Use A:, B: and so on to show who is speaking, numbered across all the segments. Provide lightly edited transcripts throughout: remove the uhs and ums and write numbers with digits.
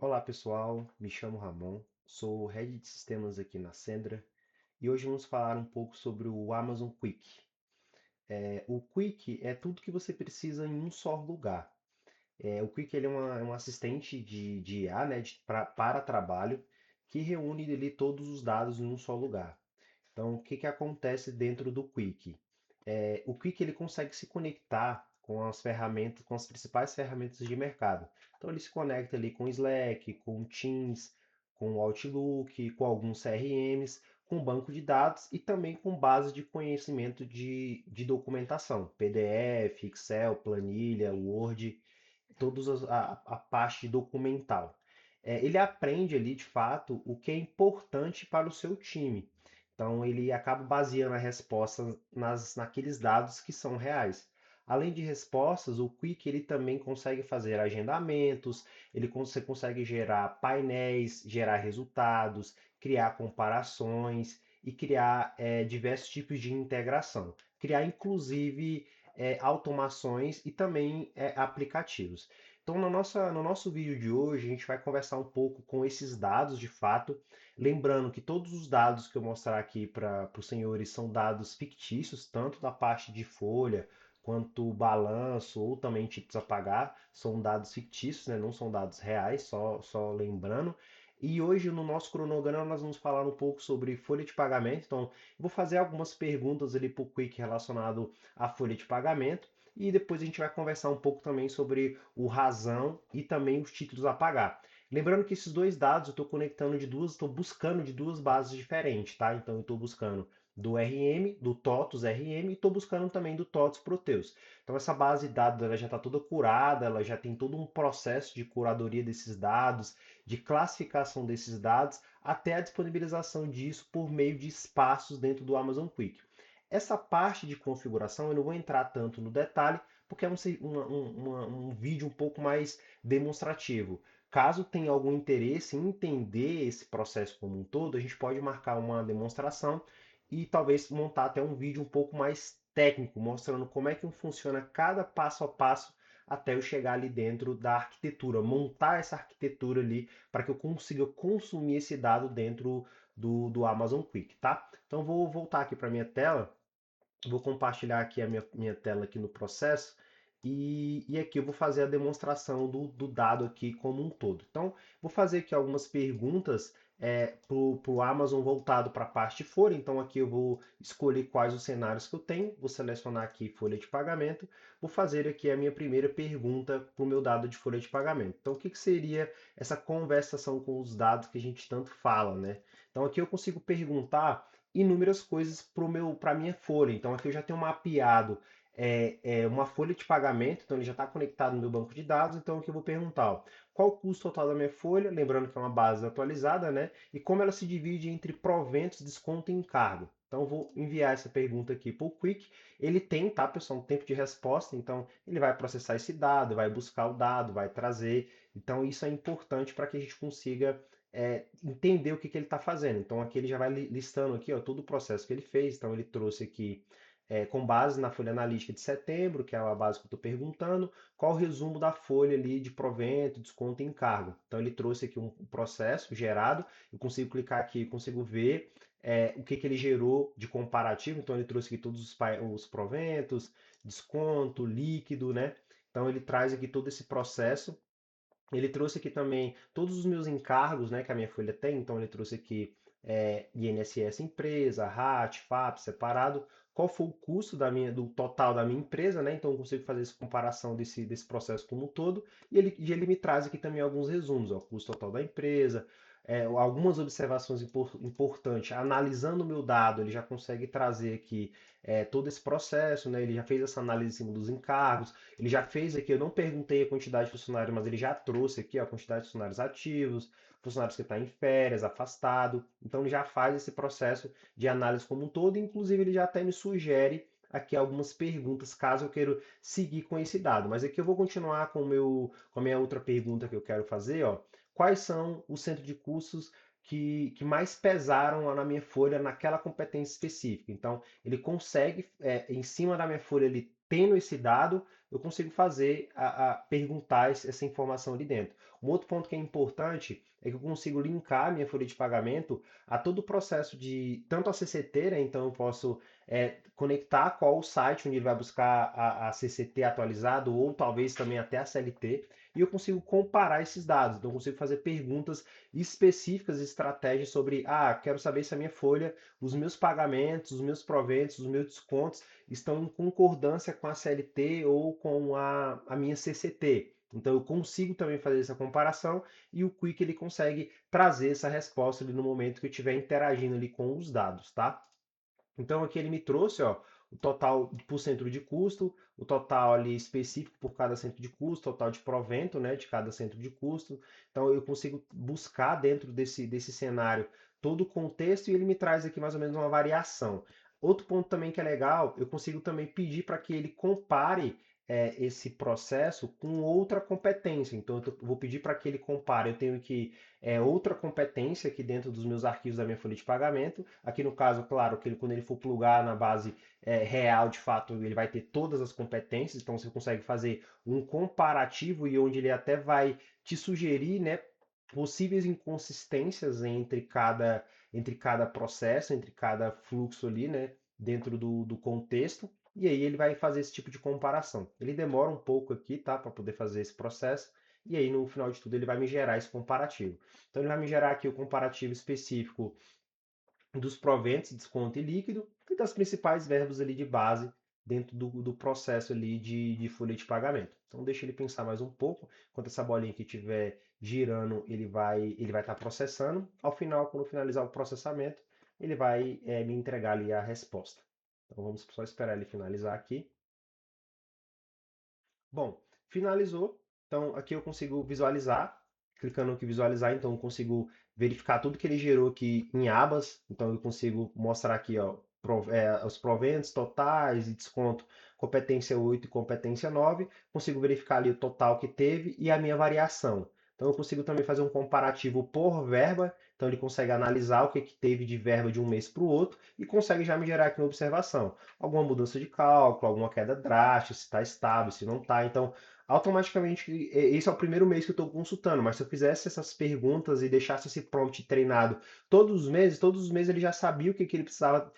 A: Olá pessoal, me chamo Ramon, sou Head de Sistemas aqui na Sendra e hoje vamos falar um pouco sobre o Amazon Quick. O Quick é tudo que você precisa em um só lugar. O Quick ele é um assistente de IA, né, para trabalho, que reúne ali todos os dados em um só lugar. Então, o que que acontece dentro do Quick? O Quick ele consegue se conectar com as ferramentas, com as principais ferramentas de mercado. Então, ele se conecta ali com o Slack, com o Teams, com o Outlook, com alguns CRMs, com banco de dados e também com base de conhecimento de documentação, PDF, Excel, planilha, Word, a parte documental. Ele aprende ali, de fato, o que é importante para o seu time. Então, ele acaba baseando a resposta naqueles dados que são reais. Além de respostas, o Quick ele também consegue fazer agendamentos, você consegue gerar painéis, gerar resultados, criar comparações e criar diversos tipos de integração. Criar, inclusive, automações e também aplicativos. Então, no nosso vídeo de hoje, a gente vai conversar um pouco com esses dados de fato. Lembrando que todos os dados que eu mostrar aqui para os senhores são dados fictícios, tanto da parte de folha quanto balanço ou também títulos a pagar, são dados fictícios, né? Não são dados reais, só lembrando. E hoje no nosso cronograma nós vamos falar um pouco sobre folha de pagamento. Então, eu vou fazer algumas perguntas ali para o Quick relacionado à folha de pagamento. E depois a gente vai conversar um pouco também sobre o razão e também os títulos a pagar. Lembrando que esses dois dados eu estou buscando de duas bases diferentes, tá? Então eu estou buscando do RM, do TOTUS RM e estou buscando também do TOTUS Proteus. Então essa base de dados ela já está toda curada, ela já tem todo um processo de curadoria desses dados, de classificação desses dados, até a disponibilização disso por meio de espaços dentro do Amazon Quick. Essa parte de configuração eu não vou entrar tanto no detalhe, porque é um vídeo um pouco mais demonstrativo. Caso tenha algum interesse em entender esse processo como um todo, a gente pode marcar uma demonstração e talvez montar até um vídeo um pouco mais técnico, mostrando como é que funciona cada passo a passo até eu chegar ali dentro da arquitetura, montar essa arquitetura ali para que eu consiga consumir esse dado dentro do Amazon Quick, tá? Então vou voltar aqui para minha tela. Vou compartilhar aqui a minha tela aqui no processo e aqui eu vou fazer a demonstração do dado aqui como um todo. Então, vou fazer aqui algumas perguntas para o Amazon voltado para a parte de folha. Então, aqui eu vou escolher quais os cenários que eu tenho, vou selecionar aqui folha de pagamento, vou fazer aqui a minha primeira pergunta para o meu dado de folha de pagamento. Então, o que seria essa conversação com os dados que a gente tanto fala, né? Então, aqui eu consigo perguntar inúmeras coisas para a minha folha. Então aqui eu já tenho mapeado uma folha de pagamento, então ele já está conectado no meu banco de dados. Então aqui eu vou perguntar, ó, qual o custo total da minha folha, lembrando que é uma base atualizada, né? E como ela se divide entre proventos, desconto e encargo. Então eu vou enviar essa pergunta aqui para o Quick. Ele tem, tá, pessoal, um tempo de resposta, então ele vai processar esse dado, vai buscar o dado, vai trazer. Então isso é importante para que a gente consiga entender o que ele está fazendo. Então aqui ele já vai listando aqui, ó, todo o processo que ele fez. Então ele trouxe aqui com base na folha analítica de setembro, que é a base que eu estou perguntando, qual o resumo da folha ali de provento, desconto e encargo. Então ele trouxe aqui um processo gerado, eu consigo clicar aqui, consigo ver o que ele gerou de comparativo. Então ele trouxe aqui todos os proventos, desconto, líquido, né? Então ele traz aqui todo esse processo. Ele trouxe aqui também todos os meus encargos, né, que a minha folha tem. Então ele trouxe aqui INSS empresa, RAT, FAP separado. Qual foi o custo do total da minha empresa, né? Então eu consigo fazer essa comparação desse processo como um todo. E ele me traz aqui também alguns resumos, ó, custo total da empresa, algumas observações importantes. Analisando o meu dado, ele já consegue trazer aqui todo esse processo, né? Ele já fez essa análise em cima dos encargos. Ele já fez aqui, eu não perguntei a quantidade de funcionários, mas ele já trouxe aqui ó, a quantidade de funcionários ativos, funcionários que estão em férias, afastado. Então ele já faz esse processo de análise como um todo, inclusive ele já até me sugere aqui algumas perguntas, caso eu queira seguir com esse dado. Mas aqui eu vou continuar com a minha outra pergunta que eu quero fazer, ó. Quais são os centros de custos que mais pesaram na minha folha naquela competência específica? Então, ele consegue, em cima da minha folha, ele tendo esse dado, eu consigo fazer perguntar essa informação ali dentro. Um outro ponto que é importante é que eu consigo linkar a minha folha de pagamento a todo o processo de tanto a CCT, né? Então eu posso conectar qual o site onde ele vai buscar a CCT atualizado ou talvez também até a CLT e eu consigo comparar esses dados. Então eu consigo fazer perguntas específicas, estratégias sobre, quero saber se a minha folha, os meus pagamentos, os meus proventos, os meus descontos estão em concordância com a CLT ou com a minha CCT. Então eu consigo também fazer essa comparação e o Quick ele consegue trazer essa resposta ali no momento que eu estiver interagindo ali com os dados, tá? Então aqui ele me trouxe, ó, o total por centro de custo, o total ali específico por cada centro de custo, total de provento, né, de cada centro de custo. Então eu consigo buscar dentro desse cenário todo o contexto e ele me traz aqui mais ou menos uma variação. Outro ponto também que é legal, eu consigo também pedir para que ele compare esse processo com outra competência. Então eu vou pedir para que ele compare. Eu tenho que outra competência aqui dentro dos meus arquivos da minha folha de pagamento. Aqui no caso, claro, que ele, quando ele for plugar na base real, de fato, ele vai ter todas as competências, então você consegue fazer um comparativo e onde ele até vai te sugerir, né, possíveis inconsistências entre cada processo, entre cada fluxo ali, né, dentro do contexto. E aí ele vai fazer esse tipo de comparação. Ele demora um pouco aqui, tá, para poder fazer esse processo. E aí no final de tudo ele vai me gerar esse comparativo. Então ele vai me gerar aqui o comparativo específico dos proventos, desconto e líquido e das principais verbos ali de base dentro do processo ali de folha de pagamento. Então deixa ele pensar mais um pouco, enquanto essa bolinha aqui estiver girando, ele vai estar processando. Ao final, quando finalizar o processamento, ele vai me entregar ali a resposta. Então vamos só esperar ele finalizar aqui. Bom, finalizou. Então aqui eu consigo visualizar. Clicando aqui visualizar, então eu consigo verificar tudo que ele gerou aqui em abas. Então eu consigo mostrar aqui, ó, os proventos totais e desconto, competência 8 e competência 9. Consigo verificar ali o total que teve e a minha variação. Então eu consigo também fazer um comparativo por verba. Então ele consegue analisar o que, que teve de verba de um mês para o outro e consegue já me gerar aqui uma observação alguma mudança de cálculo, alguma queda drástica, se está estável, se não está. Então, automaticamente, esse é o primeiro mês que eu estou consultando, mas se eu fizesse essas perguntas e deixasse esse prompt treinado todos os meses ele já sabia o que, que ele precisava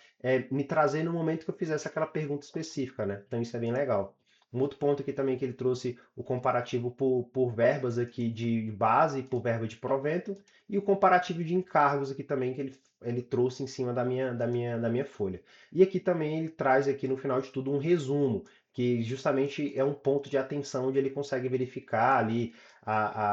A: me trazer no momento que eu fizesse aquela pergunta específica, né? Então, isso é bem legal. Um outro ponto aqui também que ele trouxe o comparativo por verbas aqui de base, por verba de provento, e o comparativo de encargos aqui também que ele trouxe em cima da minha folha. E aqui também ele traz aqui no final de tudo um resumo, que justamente é um ponto de atenção onde ele consegue verificar ali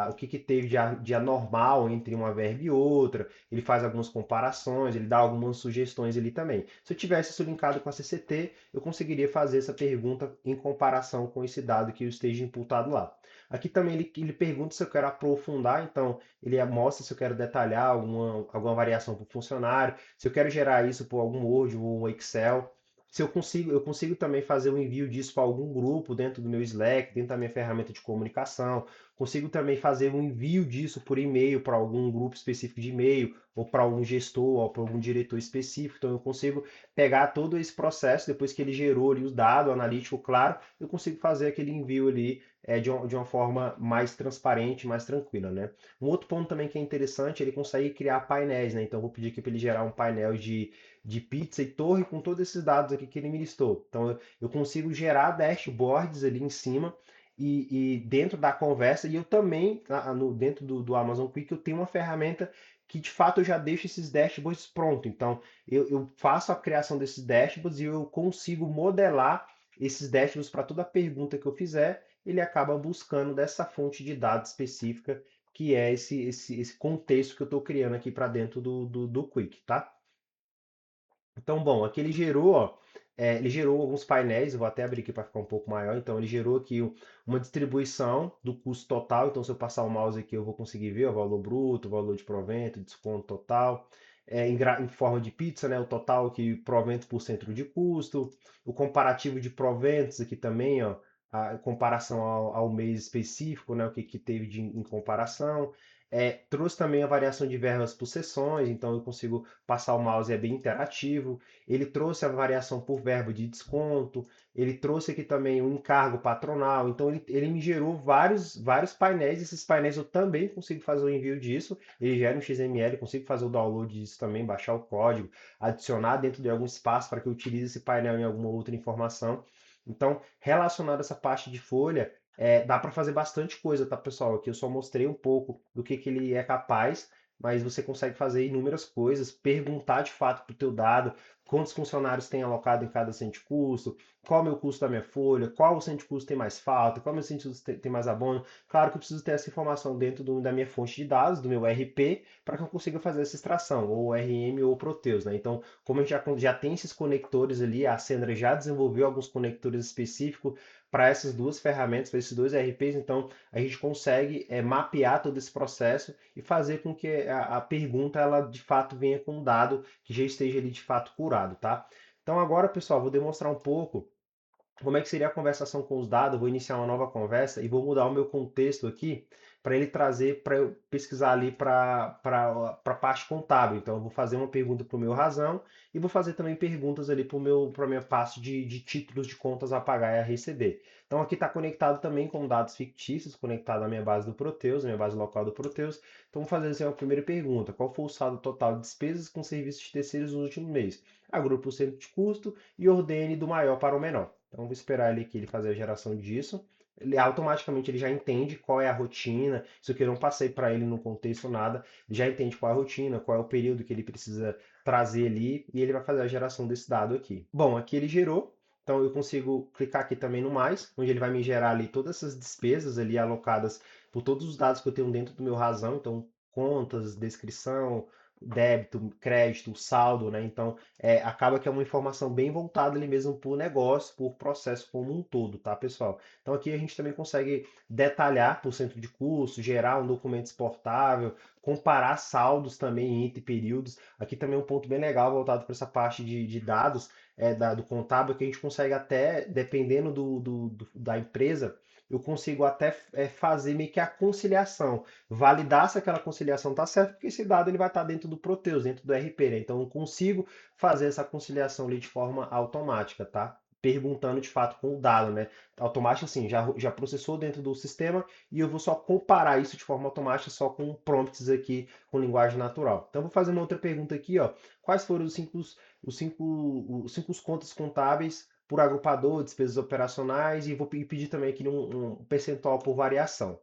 A: o que, que teve de anormal entre uma verba e outra, ele faz algumas comparações, ele dá algumas sugestões ali também. Se eu tivesse isso linkado com a CCT, eu conseguiria fazer essa pergunta em comparação com esse dado que eu esteja imputado lá. Aqui também ele pergunta se eu quero aprofundar, então ele mostra se eu quero detalhar alguma variação para o funcionário, se eu quero gerar isso por algum Word ou um Excel. Se eu consigo também fazer o envio disso para algum grupo dentro do meu Slack, dentro da minha ferramenta de comunicação. Consigo também fazer o envio disso por e-mail para algum grupo específico de e-mail, ou para algum gestor, ou para algum diretor específico. Então eu consigo pegar todo esse processo, depois que ele gerou ali os dados, analítico, claro, eu consigo fazer aquele envio ali de uma forma mais transparente, mais tranquila, né? Um outro ponto também que é interessante, ele consegue criar painéis, né? Então eu vou pedir aqui para ele gerar um painel de pizza e torre com todos esses dados aqui que ele me listou. Então eu consigo gerar dashboards ali em cima e dentro da conversa, e eu também, dentro do Amazon Quick, eu tenho uma ferramenta que de fato eu já deixo esses dashboards pronto. Então eu faço a criação desses dashboards e eu consigo modelar esses dashboards para toda pergunta que eu fizer, ele acaba buscando dessa fonte de dados específica que é esse contexto que eu estou criando aqui para dentro do Quick, tá? Então, bom, aqui ele gerou alguns painéis, eu vou até abrir aqui para ficar um pouco maior. Então, ele gerou aqui uma distribuição do custo total. Então, se eu passar o mouse aqui, eu vou conseguir ver o valor bruto, o valor de provento, desconto total, em forma de pizza, né? O total aqui, provento por centro de custo, o comparativo de proventos aqui também, ó. a comparação ao mês específico, né, o que que teve em comparação. Trouxe também a variação de verbas por sessões, então eu consigo passar o mouse, é bem interativo. Ele trouxe a variação por verbo de desconto, ele trouxe aqui também o encargo patronal, então ele me gerou vários painéis, esses painéis eu também consigo fazer o envio disso, ele gera um XML, consigo fazer o download disso também, baixar o código, adicionar dentro de algum espaço para que eu utilize esse painel em alguma outra informação. Então, relacionado a essa parte de folha, dá para fazer bastante coisa, tá, pessoal? Aqui eu só mostrei um pouco do que ele é capaz, mas você consegue fazer inúmeras coisas, perguntar de fato para o teu dado, quantos funcionários tem alocado em cada centro de custo, qual é o meu custo da minha folha, qual o centro de custo tem mais falta, qual é o meu centro de custo tem mais abono. Claro que eu preciso ter essa informação dentro da minha fonte de dados, do meu RP, para que eu consiga fazer essa extração, ou RM ou Proteus, né? Então, como a gente já tem esses conectores ali, a Sendra já desenvolveu alguns conectores específicos para essas duas ferramentas, para esses dois RPs, então a gente consegue mapear todo esse processo e fazer com que a pergunta ela de fato venha com um dado que já esteja ali de fato curado, tá? Então agora, pessoal, vou demonstrar um pouco como é que seria a conversação com os dados. Vou iniciar uma nova conversa e vou mudar o meu contexto aqui para ele trazer, para eu pesquisar ali para a parte contábil. Então, eu vou fazer uma pergunta para o meu razão e vou fazer também perguntas ali para a minha parte de títulos de contas a pagar e a receber. Então, aqui está conectado também com dados fictícios, conectado à minha base do Proteus, à minha base local do Proteus. Então, vou fazer assim, a primeira pergunta: qual foi o saldo total de despesas com serviços de terceiros no último mês? Agrupe o centro de custo e ordene do maior para o menor. Então, vou esperar ele que ele fazer a geração disso. Ele automaticamente ele já entende qual é a rotina. Isso aqui eu não passei para ele no contexto nada. Ele já entende qual é a rotina, qual é o período que ele precisa trazer ali e ele vai fazer a geração desse dado aqui. Bom, aqui ele gerou. Então eu consigo clicar aqui também no mais, onde ele vai me gerar ali todas essas despesas ali alocadas por todos os dados que eu tenho dentro do meu razão. Então contas, descrição, débito, crédito, saldo, né? Então acaba que é uma informação bem voltada ali mesmo para o negócio, por processo como um todo, tá, pessoal? Então aqui a gente também consegue detalhar por centro de custo, gerar um documento exportável, comparar saldos também entre períodos. Aqui também é um ponto bem legal voltado para essa parte de dados do contábil, que a gente consegue até, dependendo da empresa, eu consigo até fazer meio que a conciliação, validar se aquela conciliação está certa, porque esse dado ele vai estar dentro do Proteus, dentro do RP, né? Então eu consigo fazer essa conciliação ali de forma automática, tá? Perguntando de fato com o dado, né? Automático assim, já processou dentro do sistema e eu vou só comparar isso de forma automática só com prompts aqui com linguagem natural. Então vou fazer uma outra pergunta aqui, ó. Quais foram os cinco contas contábeis por agrupador, despesas operacionais e vou pedir também aqui um percentual por variação.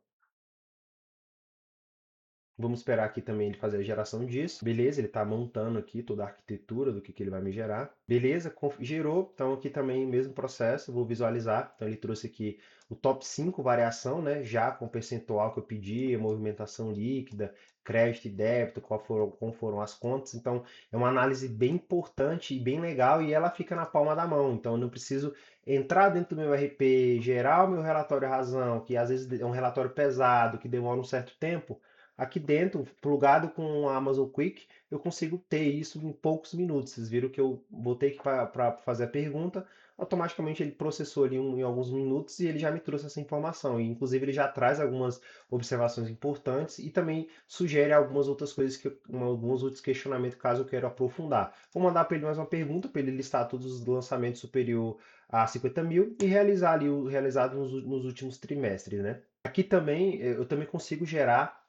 A: Vamos esperar aqui também ele fazer a geração disso. Beleza, ele está montando aqui toda a arquitetura do que ele vai me gerar. Beleza, gerou. Então aqui também mesmo processo, vou visualizar. Então ele trouxe aqui o top 5 variação, né? Já com o percentual que eu pedi, movimentação líquida, crédito e débito, como foram as contas. Então é uma análise bem importante e bem legal e ela fica na palma da mão. Então eu não preciso entrar dentro do meu RP, gerar o meu relatório razão, que às vezes é um relatório pesado, que demora um certo tempo. Aqui dentro, plugado com o Amazon Quick, eu consigo ter isso em poucos minutos. Vocês viram que eu botei aqui para fazer a pergunta, automaticamente ele processou ali em alguns minutos e ele já me trouxe essa informação. E, inclusive, ele já traz algumas observações importantes e também sugere algumas outras coisas, alguns outros questionamentos, caso eu queira aprofundar. Vou mandar para ele mais uma pergunta, para ele listar todos os lançamentos superior a 50 mil e realizar ali o realizado nos últimos trimestres, né? Aqui também eu também consigo gerar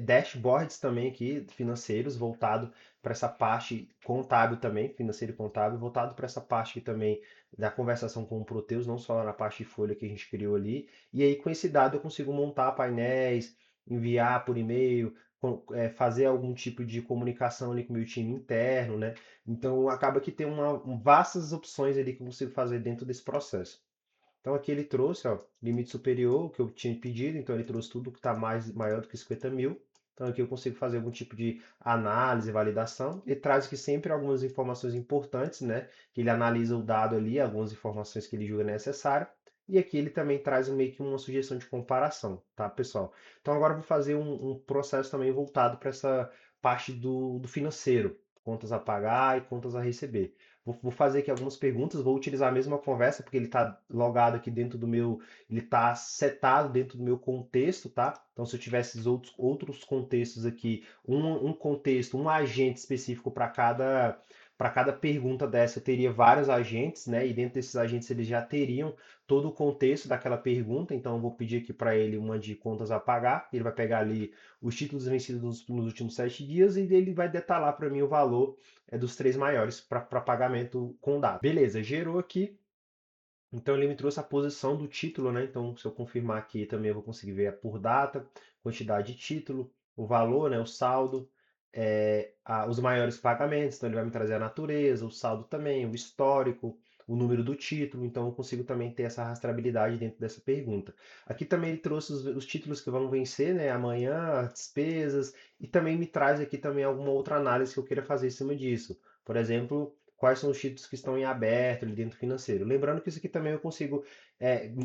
A: dashboards também aqui financeiros voltado para essa parte contábil também, financeiro e contábil, voltado para essa parte aqui também da conversação com o Proteus, não só na parte de folha que a gente criou ali. E aí com esse dado eu consigo montar painéis, enviar por e-mail, fazer algum tipo de comunicação ali com o meu time interno, né? Então acaba que tem vastas opções ali que eu consigo fazer dentro desse processo. Então aqui ele trouxe, ó, limite superior, o que eu tinha pedido, então ele trouxe tudo que está maior do que 50 mil. Então aqui eu consigo fazer algum tipo de análise, validação. Ele traz aqui sempre algumas informações importantes, né? Que ele analisa o dado ali, algumas informações que ele julga necessário. E aqui ele também traz meio que uma sugestão de comparação, tá, pessoal? Então agora eu vou fazer um processo também voltado para essa parte do financeiro, contas a pagar e contas a receber. Vou fazer aqui algumas perguntas, vou utilizar a mesma conversa, porque ele está logado aqui dentro do meu, ele está setado dentro do meu contexto, tá? Então, se eu tivesse outros contextos aqui, um contexto, um agente específico para cada pergunta dessa, eu teria vários agentes, né? E dentro desses agentes eles já teriam todo o contexto daquela pergunta. Então, eu vou pedir aqui para ele uma de contas a pagar. Ele vai pegar ali os títulos vencidos nos últimos 7 dias e ele vai detalhar para mim o valor dos três maiores para pagamento com data. Beleza, gerou aqui. Então ele me trouxe a posição do título, né? Então, se eu confirmar aqui também eu vou conseguir ver por data, quantidade de título, o valor, né? O saldo, os maiores pagamentos. Então ele vai me trazer a natureza, o saldo também, o histórico, o número do título. Então eu consigo também ter essa rastreabilidade dentro dessa pergunta. Aqui também ele trouxe os títulos que vão vencer, né? Amanhã, as despesas, e também me traz aqui também alguma outra análise que eu queira fazer em cima disso. Por exemplo, quais são os títulos que estão em aberto ali dentro do financeiro. Lembrando que isso aqui também eu consigo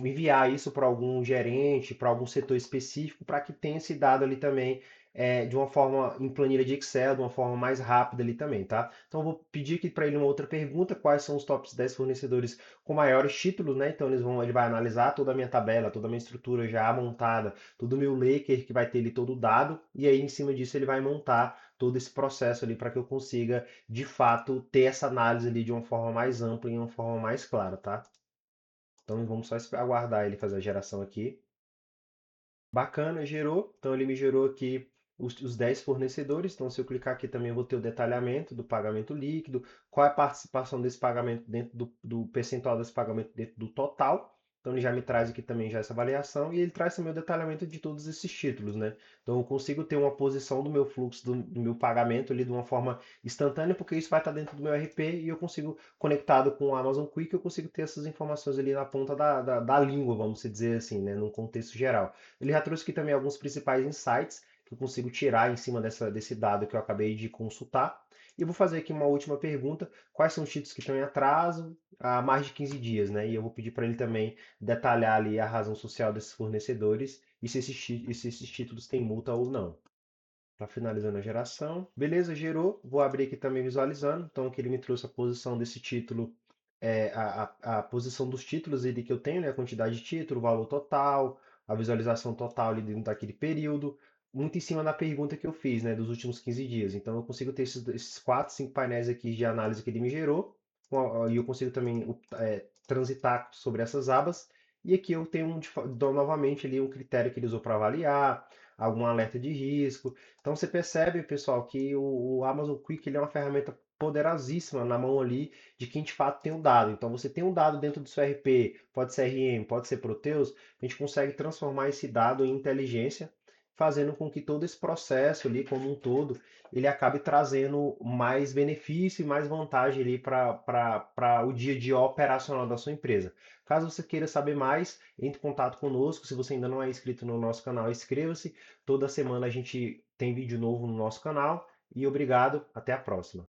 A: enviar isso para algum gerente, para algum setor específico, para que tenha esse dado ali também de uma forma em planilha de Excel, de uma forma mais rápida ali também, tá? Então eu vou pedir aqui para ele uma outra pergunta, quais são os tops 10 fornecedores com maiores títulos, né? Então ele vai analisar toda a minha tabela, toda a minha estrutura já montada, todo o meu laker que vai ter ali todo o dado, e aí em cima disso ele vai montar todo esse processo ali para que eu consiga de fato ter essa análise ali de uma forma mais ampla e de uma forma mais clara, tá? Então vamos só aguardar ele fazer a geração aqui. Bacana, gerou. Então ele me gerou aqui os 10 fornecedores. Então, se eu clicar aqui também, eu vou ter o detalhamento do pagamento líquido, qual é a participação desse pagamento dentro do percentual desse pagamento dentro do total. Então, ele já me traz aqui também já essa avaliação e ele traz também o detalhamento de todos esses títulos, né? Então, eu consigo ter uma posição do meu fluxo, do meu pagamento ali de uma forma instantânea, porque isso vai estar dentro do meu RP e eu consigo, conectado com o Amazon Quick, eu consigo ter essas informações ali na ponta da língua, vamos dizer assim, né? Num contexto geral. Ele já trouxe aqui também alguns principais insights que eu consigo tirar em cima desse dado que eu acabei de consultar. E eu vou fazer aqui uma última pergunta: quais são os títulos que estão em atraso há mais de 15 dias, né? E eu vou pedir para ele também detalhar ali a razão social desses fornecedores e se esses títulos têm multa ou não. Tá finalizando a geração. Beleza, gerou. Vou abrir aqui também visualizando. Então aqui ele me trouxe a posição desse título, a posição dos títulos ali que eu tenho, né? A quantidade de título, o valor total, a visualização total ali dentro daquele período. Muito em cima da pergunta que eu fiz, né? Dos últimos 15 dias. Então eu consigo ter esses 4, 5 painéis aqui de análise que ele me gerou. E eu consigo também transitar sobre essas abas. E aqui eu tenho novamente ali um critério que ele usou para avaliar, algum alerta de risco. Então você percebe, pessoal, que o Amazon Quick ele é uma ferramenta poderosíssima na mão ali de quem de fato tem o dado. Então você tem um dado dentro do seu RP, pode ser RM, pode ser Proteus, a gente consegue transformar esse dado em inteligência, fazendo com que todo esse processo ali como um todo, ele acabe trazendo mais benefício e mais vantagem ali para o dia a dia operacional da sua empresa. Caso você queira saber mais, entre em contato conosco. Se você ainda não é inscrito no nosso canal, inscreva-se. Toda semana a gente tem vídeo novo no nosso canal. E obrigado, até a próxima.